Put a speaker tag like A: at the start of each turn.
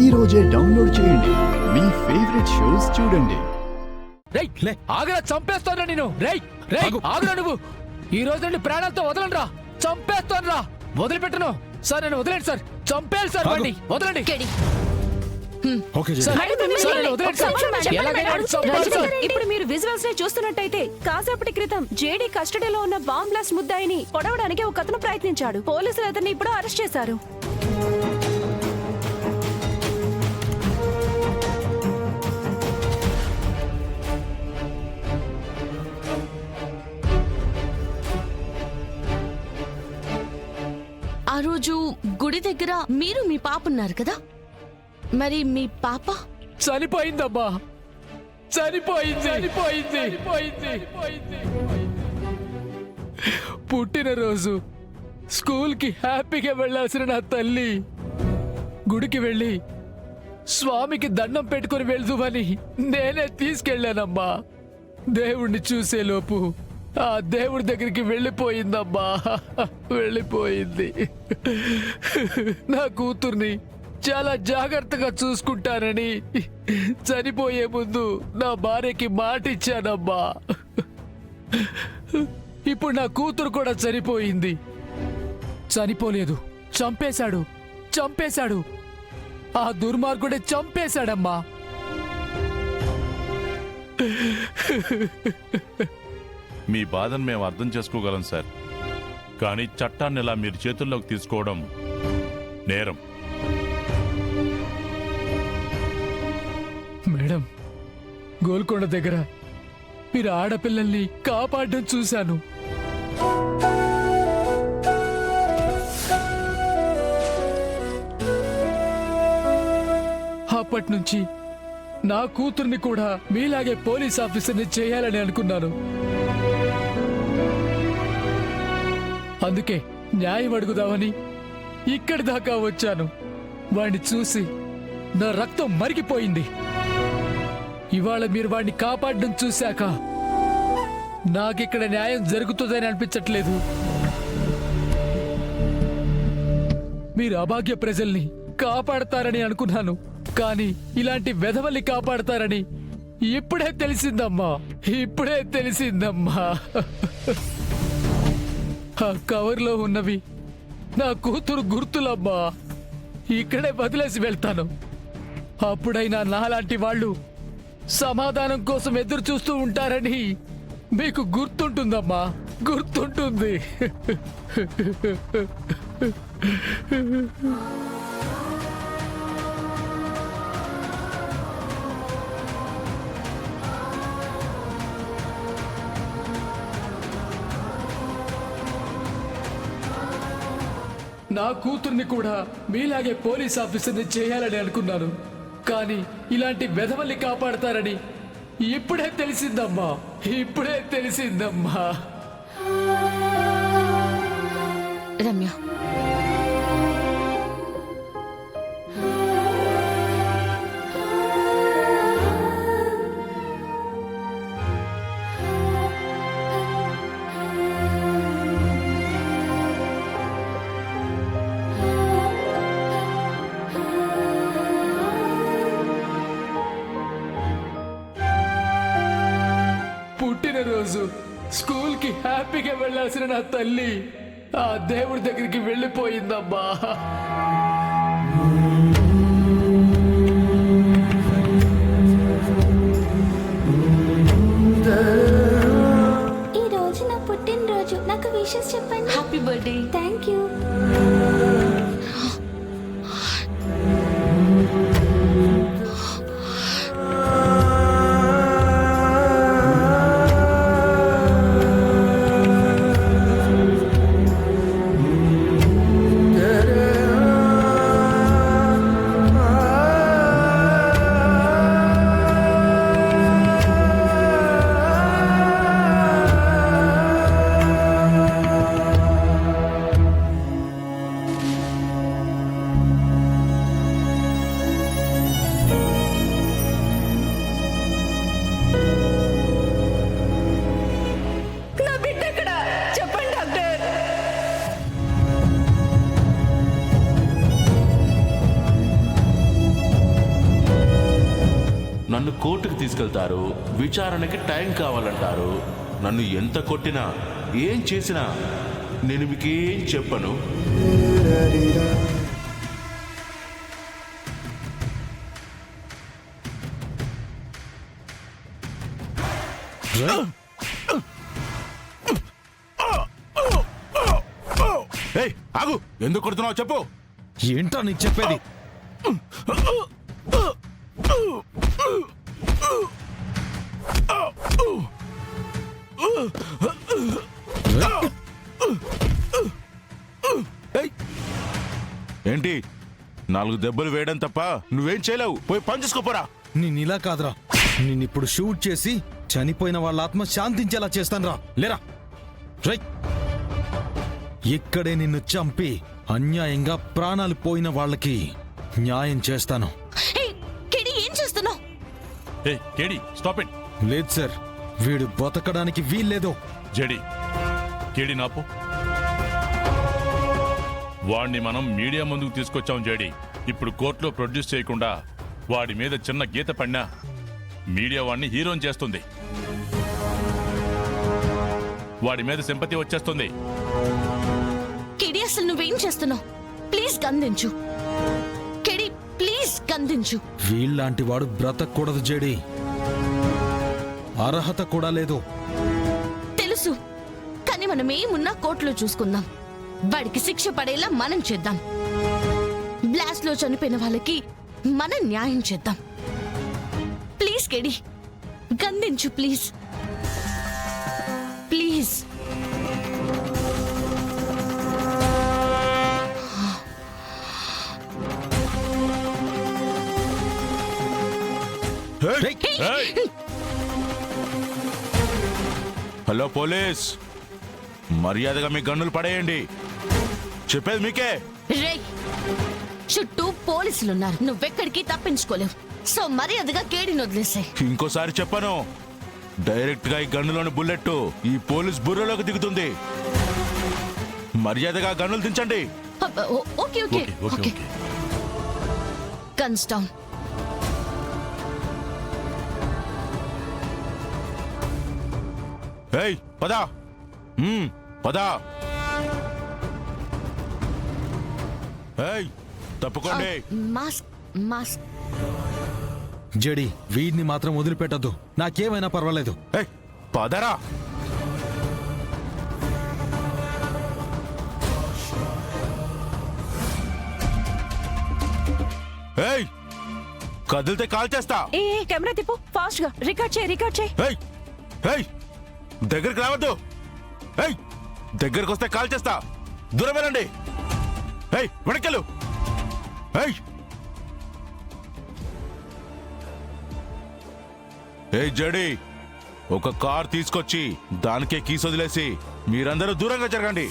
A: ఈ రోజే డౌన్లోడ్ చేయండి. మీ ఫేవరెట్ షోస్ చూడండి.
B: ఆగరా, చంపేస్తాను నేను. ఆగరా, నువ్వు ఈ రోజు నుండి ప్రాణాలతో వదలండి. చంపేస్తాను రా, వదిలిపెట్టను సార్. నేను వదిలేండి సార్, చంపేయాలి సార్, వాడిని వదలండి.
C: ఇప్పుడు మీరు విజువల్స్ ని చూస్తున్నట్టయితే కాసేపటి క్రితం జేడీ కస్టడీలో ఉన్న బాంబ్ బ్లాస్ట్ ముద్దాయిని పొడవడానికి ఒక అతను ప్రయత్నించాడు. పోలీసులు అతన్ని ఇప్పుడు అరెస్ట్ చేశారు.
D: ఆ రోజు గుడి దగ్గర మీరు మీ పాప ఉన్నారు కదా, మరి మీ పాప
B: చనిపోయిందమ్మా, చనిపోయింది. పుట్టినరోజు స్కూల్ కి హ్యాపీగా వెళ్ళాల్సిన నా తల్లి గుడికి వెళ్ళి స్వామికి దండం పెట్టుకుని వెళ్దుమని నేనే తీసుకెళ్ళానమ్మా. దేవుణ్ణి చూసేలోపు ఆ దేవుడి దగ్గరికి వెళ్ళిపోయిందమ్మా, వెళ్ళిపోయింది. నా కూతుర్ని చాలా జాగ్రత్తగా చూసుకుంటానని చనిపోయే ముందు నా భార్యకి మాటిచ్చానమ్మా. ఇప్పుడు నా కూతురు కూడా చనిపోయింది. చనిపోలేదు, చంపేశాడు. ఆ దుర్మార్గుడే చంపేశాడమ్మా.
E: మీ బాధను మేము అర్థం చేసుకోగలం సార్, కానీ చట్టాన్ని ఇలా మీరు చేతుల్లోకి తీసుకోవడం నేరం.
B: మేడం, గోల్కొండ దగ్గర మీరు ఆడపిల్లల్ని కాపాడడం చూశాను. అప్పటి నుంచి నా కూతుర్ని కూడా మీలాగే పోలీస్ ఆఫీసర్ని చేయాలని అనుకున్నాను. అందుకే న్యాయం అడుగుదామని ఇక్కడి దాకా వచ్చాను. వాణ్ణి చూసి నా రక్తం మరిగిపోయింది. ఇవాళ మీరు వాడిని కాపాడడం చూశాక నాకిక్కడ న్యాయం జరుగుతుందని అనిపించట్లేదు. మీరు అభాగ్య ప్రజల్ని కాపాడతారని అనుకున్నాను, కానీ ఇలాంటి వెధవల్ని కాపాడతారని ఇప్పుడే తెలిసిందమ్మా. ఆ కవర్లో ఉన్నవి నా కూతురు గుర్తులమ్మా. ఇక్కడే వదిలేసి వెళ్తాను. అప్పుడైనా నాలాంటి వాళ్ళు సమాధానం కోసం ఎదురు చూస్తూ ఉంటారని మీకు గుర్తుంటుందమ్మా, గుర్తుంటుంది. నా కూతుర్ని కూడా మీలాగే పోలీస్ ఆఫీసర్ని చేయాలని అనుకున్నాను, కానీ ఇలాంటి వెధవల్ని కాపాడతారని ఇప్పుడే తెలిసిందమ్మా.
D: రమ్య,
B: పుట్టినరోజు స్కూల్ కి హ్యాపీగా వెళ్ళాల్సిన నా తల్లి ఆ దేవుడి దగ్గరికి వెళ్ళిపోయిందమ్మా.
F: ఈ రోజు నా పుట్టినరోజు, నాకు విషెస్ చెప్పండి.
D: Happy birthday.
F: Thank you.
G: నన్ను కోర్టుకు తీసుకెళ్తారు, విచారణకి టైం కావాలంటారు. నన్ను ఎంత కొట్టినా ఏం చేసినా నేను మీకేం చెప్పను. ఏయ్, ఆగు! ఎందుకు కొడుతున్నావు చెప్పు.
H: ఏంటో నీకు చెప్పేది?
G: ఏంటి 4 దెబ్బలు వేయడం తప్ప నువ్వేం చేయలేవు. పోయి పని చేసుకోపోరా.
H: నిన్నిలా కాదురా, నిన్నిప్పుడు షూట్ చేసి చనిపోయిన వాళ్ళ ఆత్మ శాంతించేలా చేస్తానురా. లేరా రై. ఇక్కడే నిన్ను చంపి అన్యాయంగా ప్రాణాలు పోయిన వాళ్ళకి న్యాయం చేస్తాను.
D: ఏయ్, కిడి ఏం చేస్తున్నావు?
E: ఏ కేడి స్టాప్ ఇట్.
H: లేదు సార్, వీడు బతకడానికి వీల్లేదు.
E: జేడి కేడి నాపు. వాడిని మనం మీడియా ముందుకు తీసుకొచ్చాం జేడి. ఇప్పుడు కోర్టులో ప్రొడ్యూస్ చేయకుండా వాడి మీద చిన్న గీత పడినా మీడియా వాడిని హీరోని చేస్తుంది. వాడి మీద సింపతి వచ్చేస్తుంది.
D: కిడి అసలు నువ్వేం చేస్తున్నావు? Please గందించు కిడి, please గందించు.
H: వీళ్ళలాంటి వాడు బ్రతకూడదు జేడి. అర్హత కూడా లేదు.
D: తెలుసు, కానీ మనం ఏమున్నా కోర్టులో చూసుకుందాం. వాడికి శిక్ష పడేలా మనం చేద్దాం. బ్లాస్ట్ లో చనిపోయిన వాళ్ళకి మనం న్యాయం చేద్దాం. ప్లీజ్ కెడి, గందించు ప్లీజ్ ప్లీజ్.
E: ఏయ్!
G: హలో పోలీస్, మర్యాదగా మీ గన్నులు పడేయండి. చెప్పేది మీకే.
D: రేయ్, చుట్టూ పోలీసులున్నారు, నువ్వెక్కడికి తప్పించుకోలేవు. సో మర్యాదగా కేడిని వదిలేసాయి.
G: ఇంకోసారి చెప్పను, డైరెక్ట్ గా ఈ గన్నులోని బుల్లెట్ ఈ పోలీస్ బుర్రలోకి దిగుతుంది. మర్యాదగా గన్నులు దించండి.
D: Okay okay
E: okay okay okay.
D: Guns down.
G: ఏయ్ పదా, పదా. ఏయ్ తప్పుకోండి.
D: Mask mask.
H: జేడి, వీడిని మాత్రం వదిలిపెట్టద్దు. నాకేమైనా పర్వాలేదు.
G: ఏయ్ పదరా. ఏయ్ కదిలితే కాల్ చేస్తా.
C: ఏ కెమెరా తిప్పు, ఫాస్ట్ గా రికార్డ్ చేయి, రికార్డ్ చేయి.
G: ఏయ్ ఏయ్ దగ్గరికి రావద్దు. ఏయ్ దగ్గరికి వస్తే కాల్ చేస్తా. దూరం వెళ్ళండి. ఏయ్ వెనకెళ్ళు. ఏయ్ ఏయ్ జడి, ఒక కార్ తీసుకొచ్చి దానికే కీస్ వదిలేసి మీరందరూ దూరంగా జరగండి.